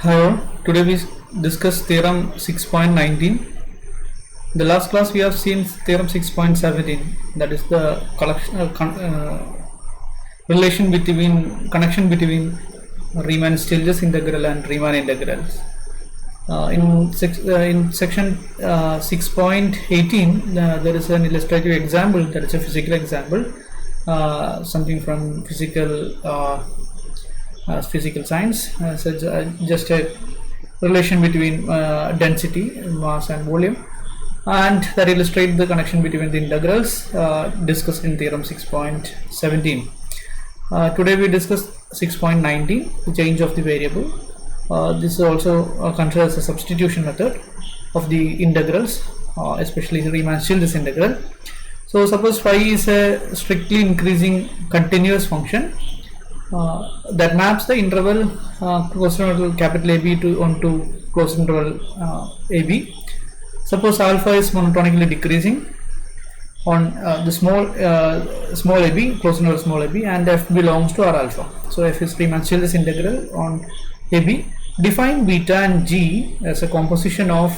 Hello, today we discuss theorem 6.19. The last class we have seen theorem 6.17, that is the connection between Riemann-Stieltjes integral and Riemann integrals. In section 6.18 there is an illustrative example, that is a physical example, something from physical science, just a relation between density, mass and volume, and that illustrates the connection between the integrals discussed in theorem 6.17. Today we discuss 6.19, the change of the variable. This is also considered as a substitution method of the integrals, especially the Riemann-Stieltjes integral. So suppose phi is a strictly increasing continuous function that maps the interval closed interval capital AB onto closed interval AB. Suppose alpha is monotonically decreasing on the small ab, closed interval small ab, and f belongs to R alpha. So f is Riemann-Stieltjes integral on AB. Define beta and g as a composition of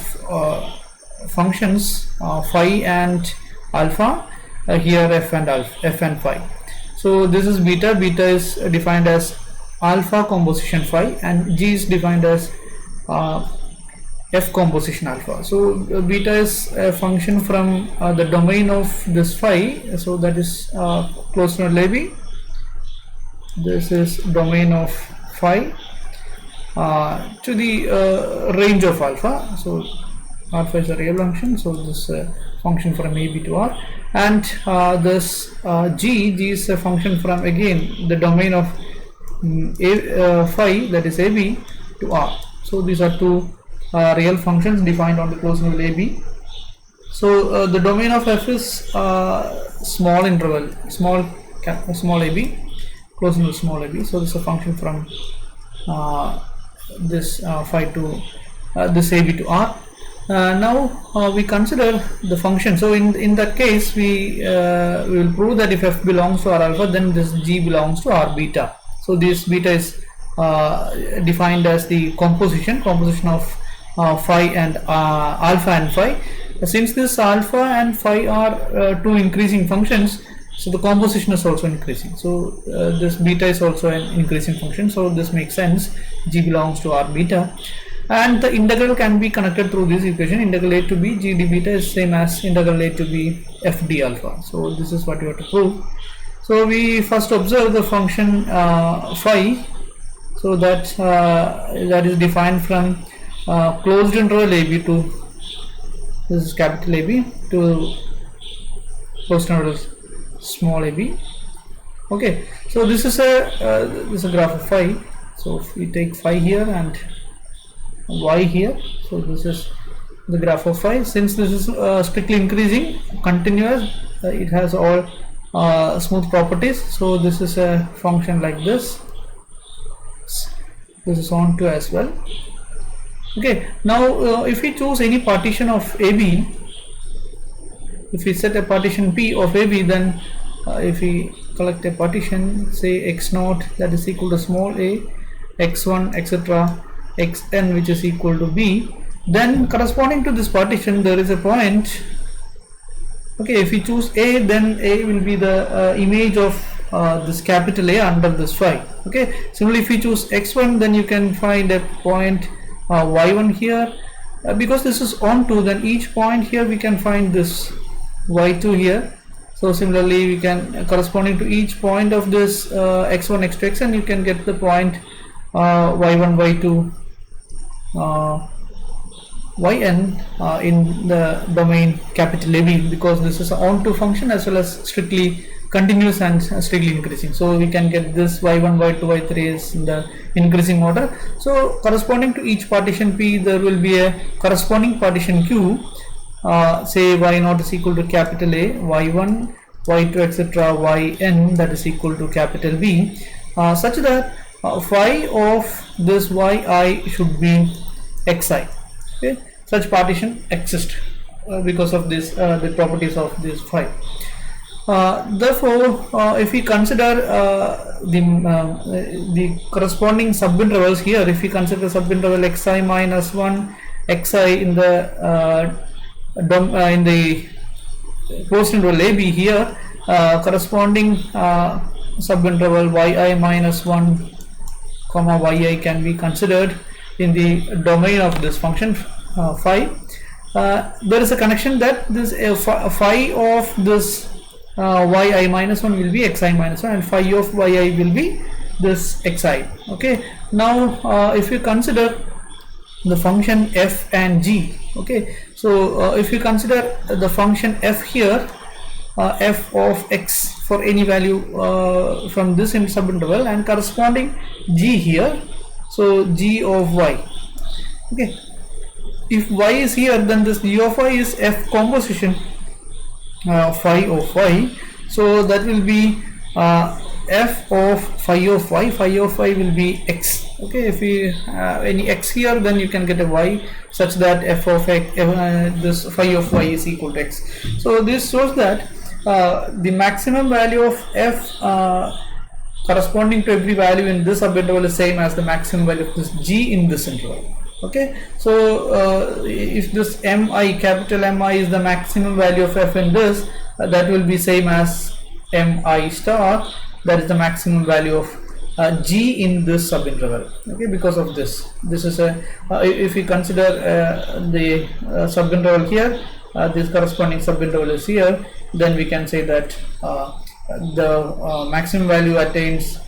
functions phi and alpha, here f and phi. So this is beta. Beta is defined as alpha composition phi, and g is defined as f composition alpha. So beta is a function from the domain of this phi. So that is closed interval AB. This is domain of phi to the range of alpha. So alpha is a real function. So this function from AB to R, and this g is a function from again the domain of phi, that is AB, to R. So these are two real functions defined on the closed interval AB. So the domain of f is small interval, small ab, closed interval small ab. So this is a function from this phi to this AB to R. Now we consider the function. So in that case we will prove that if f belongs to R alpha, then this g belongs to R beta. So this beta is defined as the composition of phi and alpha and phi. Since this alpha and phi are two increasing functions, so the composition is also increasing. So this beta is also an increasing function. So this makes sense. G belongs to R beta. And the integral can be connected through this equation. Integral a to b g d beta is same as integral a to b f d alpha. So this is what you have to prove. So we first observe the function phi. So that is defined from closed interval AB to, this is capital AB, to closed interval small ab. Okay. So this is a graph of phi. So if we take phi here and y here, so this is the graph of phi. Since this is strictly increasing, continuous, it has all smooth properties. So this is a function like this. This is on to as well. Okay. Now if we choose any partition of AB, if we set a partition P of AB, then if we collect a partition, say x0, that is equal to small a, x1, etc., xn, which is equal to b, then corresponding to this partition there is a point. Okay, if we choose a, then a will be the image of this capital A under this phi. Okay, similarly if we choose x1, then you can find a point y1 here. Because this is onto, then each point here we can find this y2 here. So similarly we can, corresponding to each point of this x1, x2, xn, you can get the point y1, y2, yn in the domain capital AB, because this is an onto function as well as strictly continuous and strictly increasing. So we can get this y1, y2, y3 is in the increasing order. So corresponding to each partition P, there will be a corresponding partition Q. Say y0 is equal to capital A, y1, y2, etc., yn, that is equal to capital B, such that phi of this yi should be xi. Okay, such partition exists because of this the properties of this phi. Therefore, if we consider the corresponding subintervals here, if we consider subinterval xi minus 1, xi in the closed interval AB here, corresponding subinterval yi minus 1 comma yi can be considered in the domain of this function phi. There is a connection that this phi of this yi minus 1 will be xi minus 1 and phi of yi will be this xi. Okay, now if you consider the function f and g, okay, so if you consider the function f here, f of x for any value from this in subinterval, and corresponding g here, so g of y. Okay, if y is here, then this g of y is f composition phi of y, so that will be f of phi of y. Phi of y will be x. Okay, if we have any x here, then you can get a y such that f of x, this phi of y is equal to x. So this shows that the maximum value of f corresponding to every value in this subinterval is same as the maximum value of this g in this interval. Okay, so if this mi, capital Mi, is the maximum value of f in this, that will be same as mi star, that is the maximum value of g in this subinterval. Okay, because of this is a if we consider the subinterval here, this corresponding subinterval is here, then we can say that the maximum value attained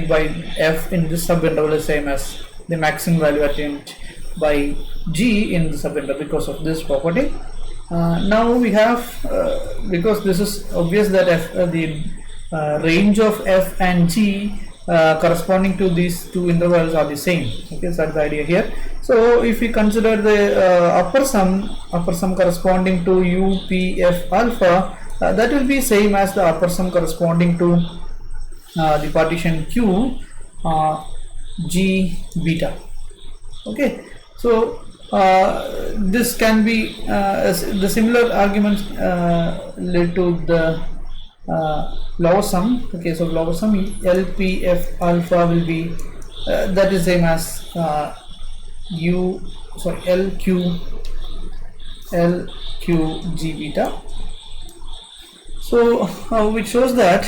by f in this subinterval is same as the maximum value attained by g in the subinterval because of this property. Now we have, because this is obvious that the range of f and g corresponding to these two intervals are the same. Okay, so that's the idea here. So if we consider the upper sum corresponding to u p f alpha, that will be same as the upper sum corresponding to the partition q g beta. Okay, so this can be the similar arguments led to the lower sum. Okay, so lower sum LPF alpha will be that is same as LQ G beta. So which shows that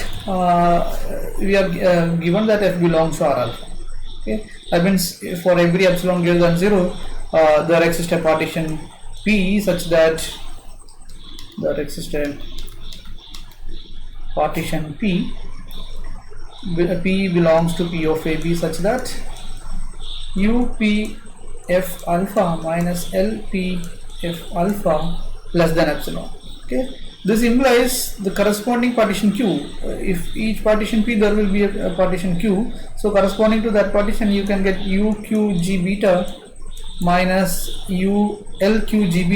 we are given that f belongs to R alpha. Okay, that means for every epsilon greater than 0, there exists a partition P such that there exists a partition P belongs to P of AB such that UPF alpha minus LPF alpha less than epsilon. Okay, this implies the corresponding partition Q. If each partition P, there will be a partition Q. So corresponding to that partition, you can get UQG beta minus LQG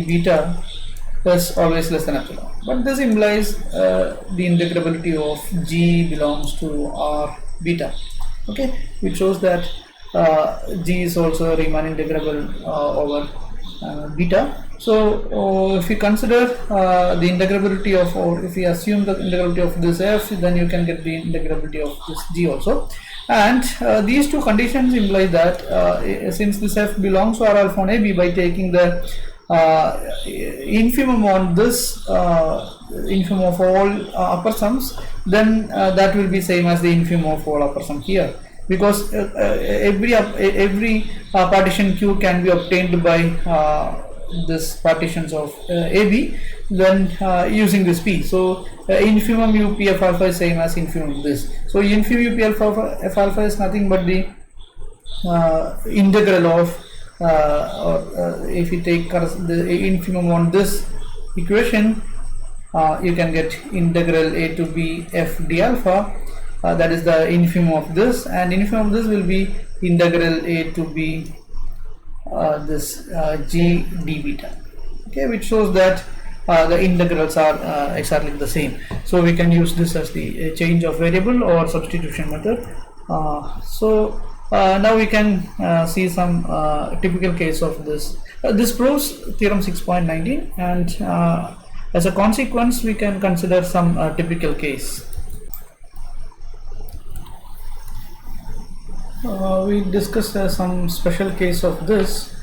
beta plus always less than epsilon. But this implies the integrability of G belongs to R beta. Okay, which shows that G is also a Riemann integrable over beta. So if we consider the integrability of, or if we assume the integrability of this f, then you can get the integrability of this G also. And these two conditions imply that since this f belongs to R alpha on AB, by taking the infimum on this infimum of all upper sums, then that will be same as the infimum of all upper sum here, because every partition Q can be obtained by this partitions of AB, then using this P. So infimum UPF alpha is same as infimum this. So infimum UPF alpha is nothing but the integral of if you take the infimum on this equation, you can get integral a to b f d alpha, that is the infimum of this, and infimum of this will be integral a to b this g d beta. Okay, which shows that the integrals are exactly the same. So we can use this as the change of variable or substitution method. Now we can see some typical case of this. This proves theorem 6.19, and as a consequence, we can consider some typical case. We discussed some special case of this.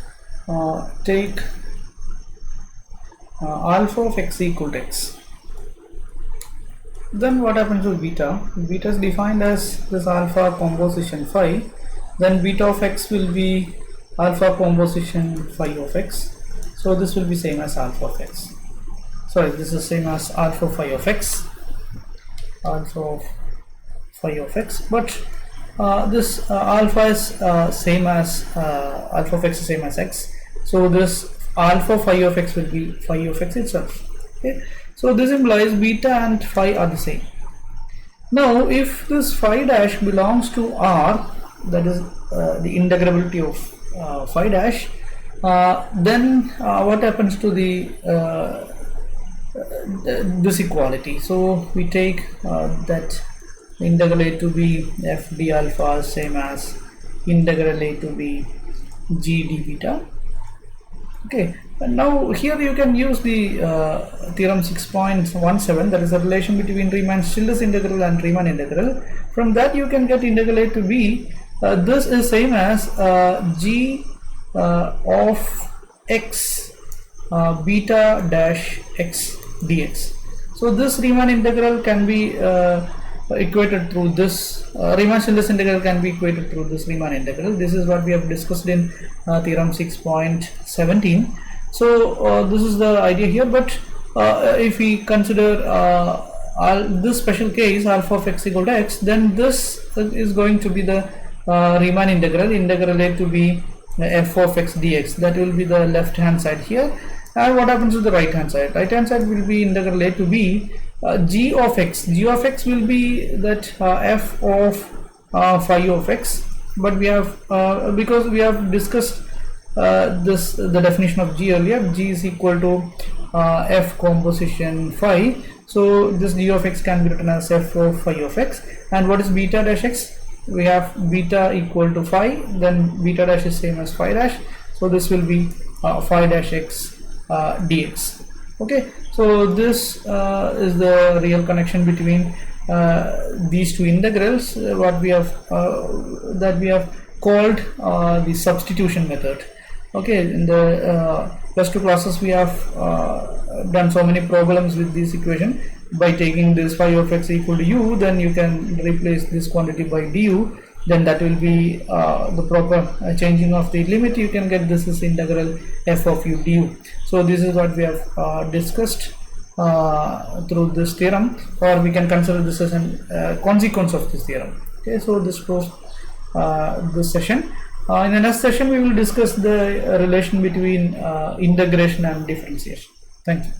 Take alpha of x equal to x. Then what happens to beta? Beta is defined as this alpha composition phi. Then beta of x will be alpha composition phi of x. So this will be same as alpha of x. Sorry, this is same as alpha phi of x. Alpha of phi of x. But this alpha is same as alpha of x is same as x. So this alpha phi of x will be phi of x itself. Okay. So this implies beta and phi are the same. Now if this phi dash belongs to R, that is the integrability of phi dash, then what happens to the this equality? So we take that integral a to b f d alpha is same as integral a to b g d beta. Okay, and now here you can use the theorem 6.17, that is the relation between Riemann-Stieltjes integral and Riemann integral. From that you can get integral a to b. This is same as g of x beta dash x dx. So this Riemann integral can be equated through this Riemann-Stieltjes integral can be equated through this Riemann integral. This is what we have discussed in theorem 6.17. So this is the idea here. But if we consider this special case alpha of x equal to x, then this is going to be the Riemann integral a to b f of x dx. That will be the left hand side here. And what happens to the right hand side? Right hand side will be integral a to b g of x. G of x will be that f of phi of x. But we have because we have discussed the definition of g earlier. G is equal to f composition phi. So this g of x can be written as f of phi of x. And what is beta dash x? We have beta equal to phi, then beta dash is same as phi dash. So this will be phi dash x dx. Okay, so this is the real connection between these two integrals, what we have that we have called the substitution method. Okay, in the plus 2 classes we have done so many problems with this equation. By taking this phi of x equal to u, then you can replace this quantity by du, then that will be the proper changing of the limit. You can get this is integral f of u du. So this is what we have discussed through this theorem, or we can consider this as a consequence of this theorem. Okay, so this closes this session. In the next session we will discuss the relation between integration and differentiation. Thank you.